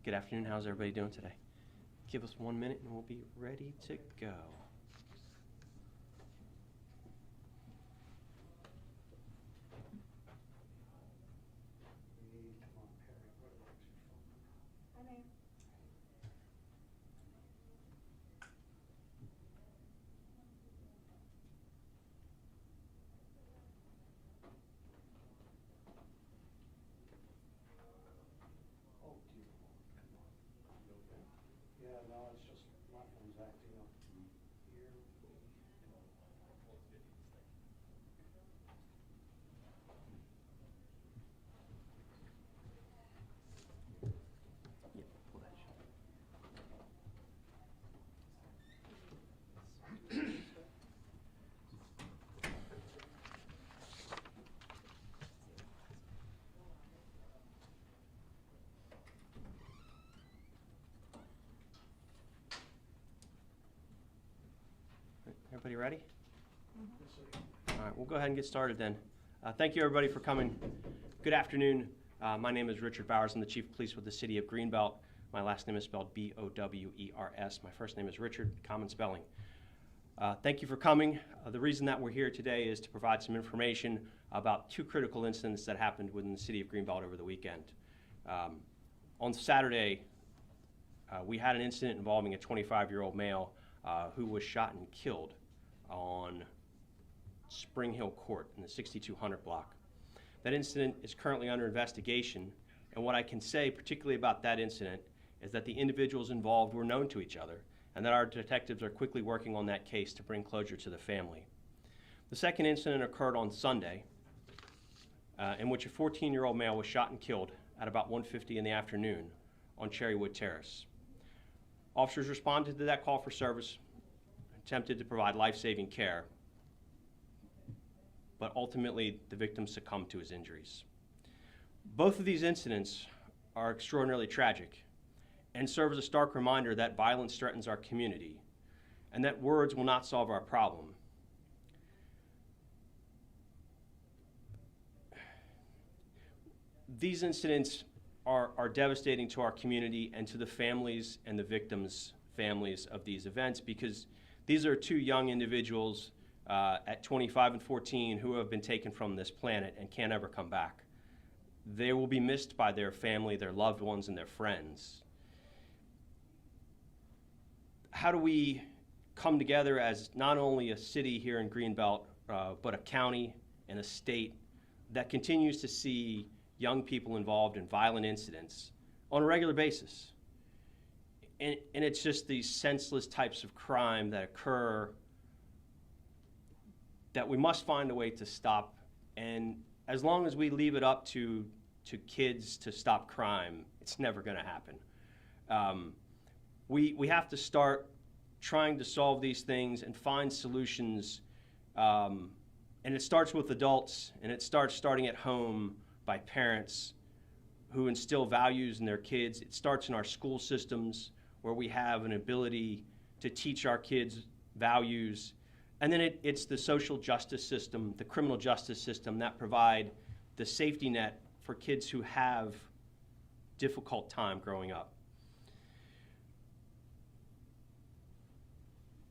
Good afternoon. How's everybody doing today? Give us 1 minute and we'll be ready to go. Everybody ready? All right, we'll go ahead and get started then. Thank you everybody for coming. Good afternoon. My name is Richard Bowers. I'm the Chief of Police with the City of Greenbelt. My last name is spelled B-O-W-E-R-S. My first name is Richard, common spelling. Thank you for coming. The reason that we're here today is to provide some information about two critical incidents that happened within the City of Greenbelt over the weekend. On Saturday, we had an incident involving a 25-year-old male who was shot and killed on Spring Hill Court in the 6200 block. That incident is currently under investigation, and what I can say particularly about that incident is that the individuals involved were known to each other and that our detectives are quickly working on that case to bring closure to the family. The second incident occurred on Sunday in which a 14-year-old male was shot and killed at about 1:50 in the afternoon on Cherrywood Terrace. Officers responded to that call for service, attempted to provide life-saving care, but ultimately the victim succumbed to his injuries. Both of these incidents are extraordinarily tragic and serve as a stark reminder that violence threatens our community and that words will not solve our problem. These incidents are devastating to our community and to the families and the victims' families of these events, because these are two young individuals at 25 and 14 who have been taken from this planet and can't ever come back. They will be missed by their family, their loved ones, and their friends. How do we come together as not only a city here in Greenbelt, but a county and a state that continues to see young people involved in violent incidents on a regular basis? And it's just these senseless types of crime that occur that we must find a way to stop. And as long as we leave it up to kids to stop crime, it's never going to happen. We have to start trying to solve these things and find solutions. And it starts with adults, and it starting at home by parents who instill values in their kids. It starts in our school systems, where we have an ability to teach our kids values. And then it's the social justice system, the criminal justice system that provide the safety net for kids who have difficult time growing up.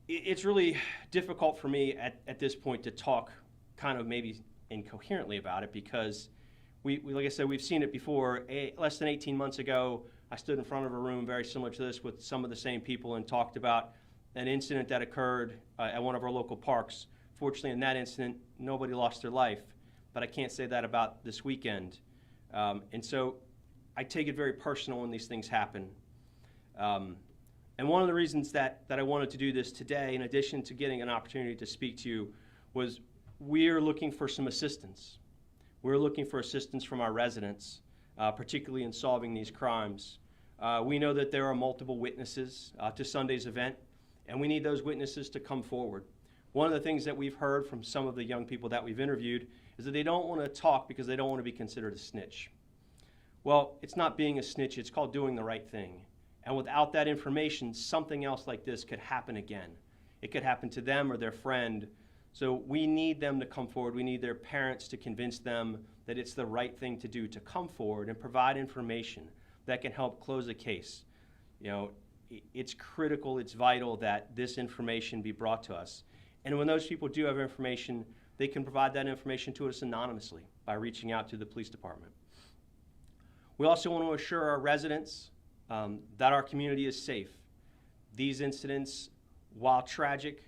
It's really difficult for me at this point to talk kind of maybe incoherently about it, because we like I said, we've seen it before. Less than 18 months ago, I stood in front of a room very similar to this with some of the same people and talked about an incident that occurred at one of our local parks. Fortunately, in that incident, nobody lost their life, but I can't say that about this weekend. And so I take it very personal when these things happen. And one of the reasons that I wanted to do this today, in addition to getting an opportunity to speak to you, was we're looking for some assistance. We're looking for assistance from our residents, particularly in solving these crimes. We know that there are multiple witnesses to Sunday's event, and we need those witnesses to come forward. One of the things that we've heard from some of the young people that we've interviewed is that they don't want to talk because they don't want to be considered a snitch. Well, it's not being a snitch, it's called doing the right thing. And without that information, something else like this could happen again. It could happen to them or their friend. So we need them to come forward. We need their parents to convince them that it's the right thing to do, to come forward and provide information that can help close a case. You know, it's critical, it's vital that this information be brought to us. And when those people do have information, they can provide that information to us anonymously by reaching out to the police department. We also want to assure our residents that our community is safe. These incidents, while tragic,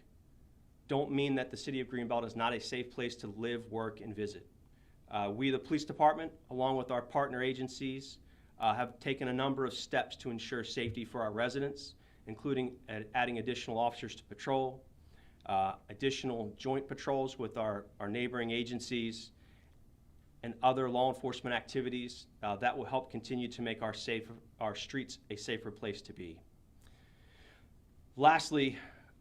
don't mean that the city of Greenbelt is not a safe place to live, work, and visit. We, the police department, along with our partner agencies, have taken a number of steps to ensure safety for our residents, including adding additional officers to patrol, additional joint patrols with our neighboring agencies, and other law enforcement activities that will help continue to make our streets a safer place to be. Lastly,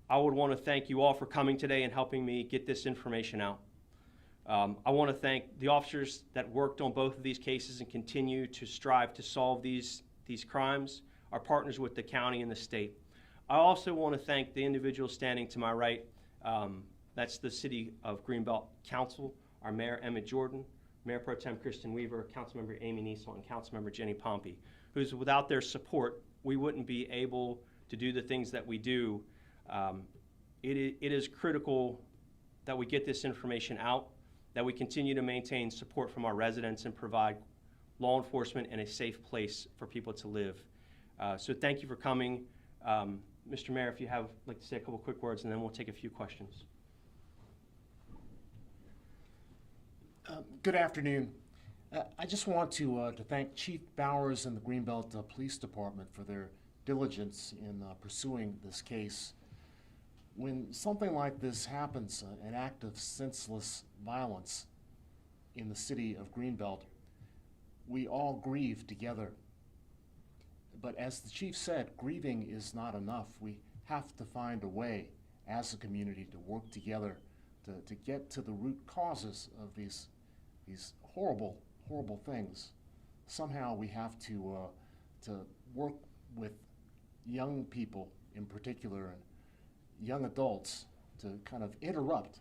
I would want to thank you all for coming today and helping me get this information out. I want to thank the officers that worked on both of these cases and continue to strive to solve these crimes, our partners with the county and the state. I also want to thank the individuals standing to my right. That's the City of Greenbelt Council, our Mayor Emmett Jordan, Mayor Pro Tem Kristen Weaver, Councilmember Amy Niesel, and Councilmember Jenny Pompey, who's without their support, we wouldn't be able to do the things that we do. It is critical that we get this information out, that we continue to maintain support from our residents and provide law enforcement and a safe place for people to live. So thank you for coming. Mr. Mayor, if you have like to say a couple quick words, and then we'll take a few questions. Good afternoon. I just want to thank Chief Bowers and the Greenbelt Police Department for their diligence in pursuing this case. When something like this happens, an act of senseless violence in the city of Greenbelt, we all grieve together. But as the chief said, grieving is not enough. We have to find a way as a community to work together to get to the root causes of these horrible, horrible things. Somehow we have to work with young people in particular and young adults to kind of interrupt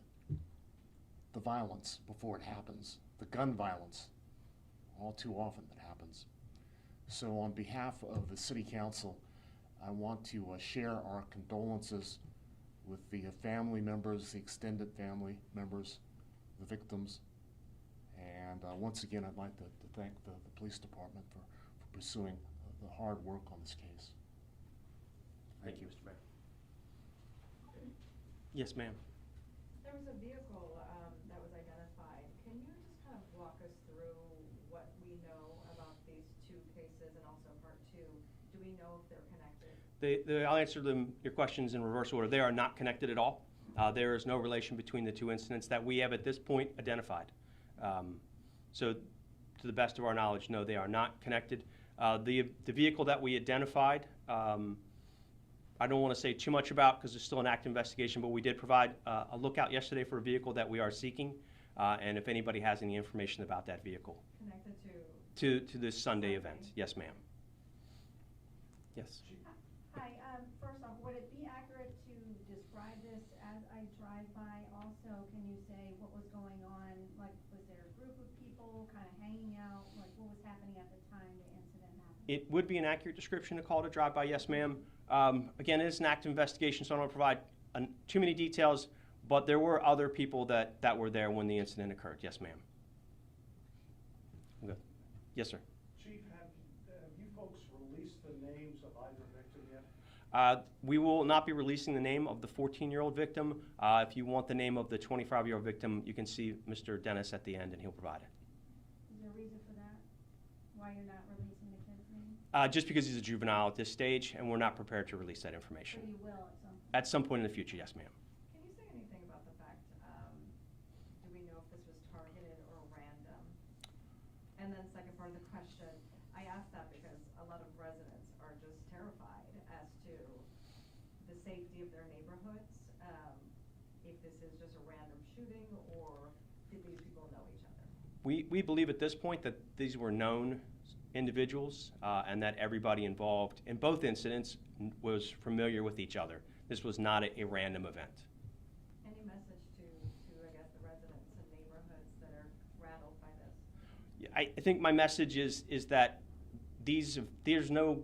the violence before it happens, the gun violence, all too often that happens. So on behalf of the City Council, I want to share our condolences with the family members, the extended family members, the victims. And once again, I'd like to thank the police department for pursuing the hard work on this case. Thank you, Mr. Mayor. Yes, ma'am. There was a vehicle that was identified. Can you just kind of walk us through what we know about these two cases and also part two? Do we know if they're connected? I'll answer your questions in reverse order. They are not connected at all. There is no relation between the two incidents that we have at this point identified. So to the best of our knowledge, no, they are not connected. The vehicle that we identified, I don't want to say too much about because there's still an active investigation, but we did provide a lookout yesterday for a vehicle that we are seeking, and if anybody has any information about that vehicle. Connected to this Sunday event. Yes, ma'am. Yes. Hi, first off, would it be accurate to describe this as I drive by? Also, can you say what was going on? Like, was there a group of people kind of hanging out? Like, what was happening at the time the incident happened? It would be an accurate description to call it a drive-by, yes, ma'am. Again, it is an active investigation, so I don't want to provide too many details, but there were other people that were there when the incident occurred. Yes, ma'am. Okay. Yes, sir. Chief, have you folks released the names of either victim yet? We will not be releasing the name of the 14-year-old victim. If you want the name of the 25-year-old victim, you can see Mr. Dennis at the end, and he'll provide it. Is there a reason for that? Why you're not releasing the kid's name? Just because he's a juvenile at this stage, and we're not prepared to release that information. So you will at some point? At some point in the future, yes, ma'am. Can you say anything about the fact, do we know if this was targeted or random? And then second part of the question, I ask that because a lot of residents are just terrified as to the safety of their neighborhoods. If this is just a random shooting or did these people know each other? We believe at this point that these were known individuals and that everybody involved in both incidents was familiar with each other. This was not a random event. Any message to I guess, the residents and neighborhoods that are rattled by this? I think my message is that there's no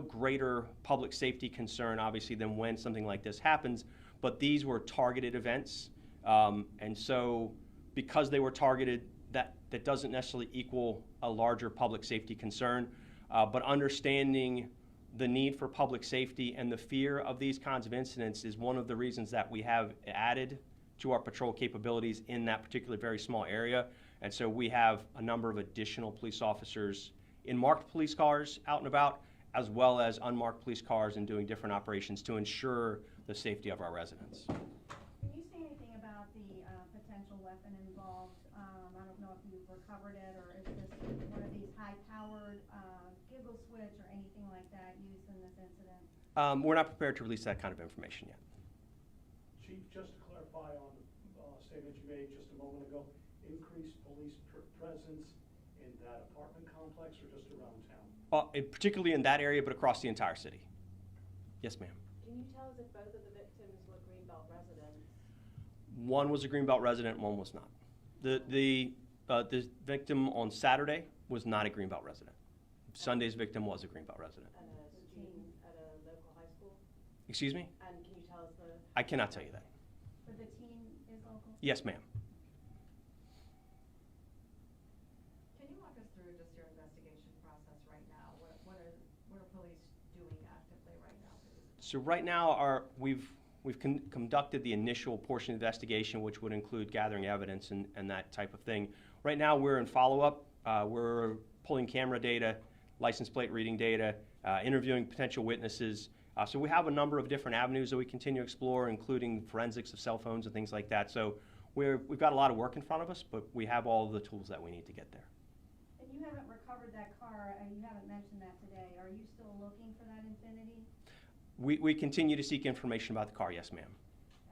greater public safety concern, obviously, than when something like this happens, but these were targeted events. And so because they were targeted, that doesn't necessarily equal a larger public safety concern. But understanding the need for public safety and the fear of these kinds of incidents is one of the reasons that we have added to our patrol capabilities in that particular very small area. And so we have a number of additional police officers in marked police cars out and about, as well as unmarked police cars, and doing different operations to ensure the safety of our residents. Can you say anything about the potential weapon involved? I don't know if you've recovered it, or is this one of these high-powered giggle switch or anything like that used in this incident? We're not prepared to release that kind of information yet. Chief, just to clarify on the statement you made just a moment ago, increased police presence in that apartment complex or just around town? Particularly in that area, but across the entire city. Yes, ma'am. Can you tell us if both of the victims were Greenbelt residents? One was a Greenbelt resident, one was not. The victim on Saturday was not a Greenbelt resident. Sunday's victim was a Greenbelt resident. And a student at a local high school? Excuse me? And can you tell us the... I cannot tell you that. But the teen is local? Yes, ma'am. Can you walk us through just your investigation process right now? What are police doing actively right now, please? So right now, we've conducted the initial portion of the investigation, which would include gathering evidence and that type of thing. Right now, we're in follow-up. We're pulling camera data, license plate reading data, interviewing potential witnesses. So we have a number of different avenues that we continue to explore, including forensics of cell phones and things like that. So we've got a lot of work in front of us, but we have all of the tools that we need to get there. And you haven't recovered that car, and you haven't mentioned that today. Are you still looking for that Infiniti? We continue to seek information about the car, yes, ma'am.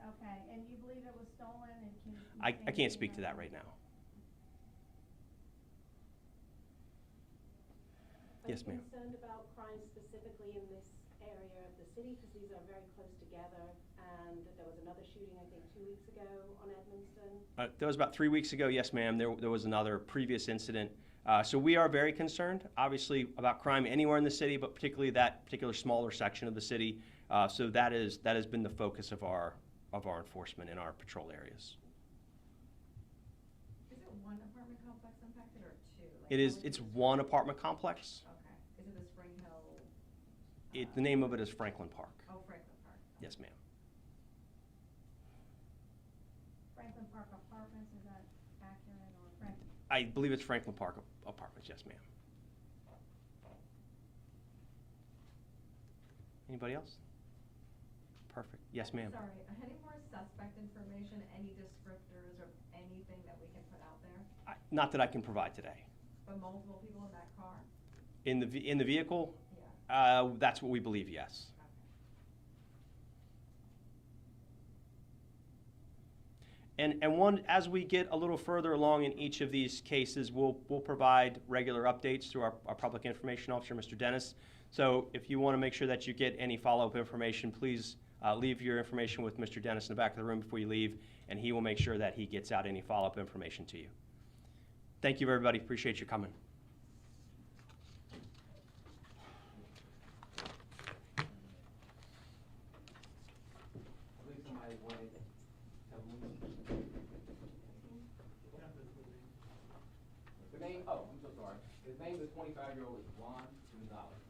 Okay, and you believe it was stolen, and can you I say can't anything speak to about that right now. Yes, ma'am. Are you concerned about crime specifically in this area of the city? Because these are very close together, and there was another shooting, I think, 2 weeks ago on Edmonston. That was about 3 weeks ago, yes, ma'am. There was another previous incident. So we are very concerned, obviously, about crime anywhere in the city, but particularly that particular smaller section of the city. So that has been the focus of our enforcement in our patrol areas. Is it one apartment complex impacted or two? It's one apartment complex. Okay. Is it the Spring Hill? The name of it is Franklin Park. Oh, Franklin Park. Yes, ma'am. Franklin Park Apartments, is that accurate, or Franklin? I believe it's Franklin Park Apartments, yes, ma'am. Anybody else? Perfect. Yes, ma'am. Sorry, any more suspect information, any descriptors or anything that we can put out there? Not that I can provide today. But multiple people in that car? In the vehicle, Yeah. that's what we believe, yes. Okay. And as we get a little further along in each of these cases, we'll provide regular updates through our public information officer, Mr. Dennis. So if you want to make sure that you get any follow-up information, please leave your information with Mr. Dennis in the back of the room before you leave, and he will make sure that he gets out any follow-up information to you. Thank you, everybody. Appreciate you coming. The name, oh, I'm so sorry. His name is 25-year-old Juan Gonzalez.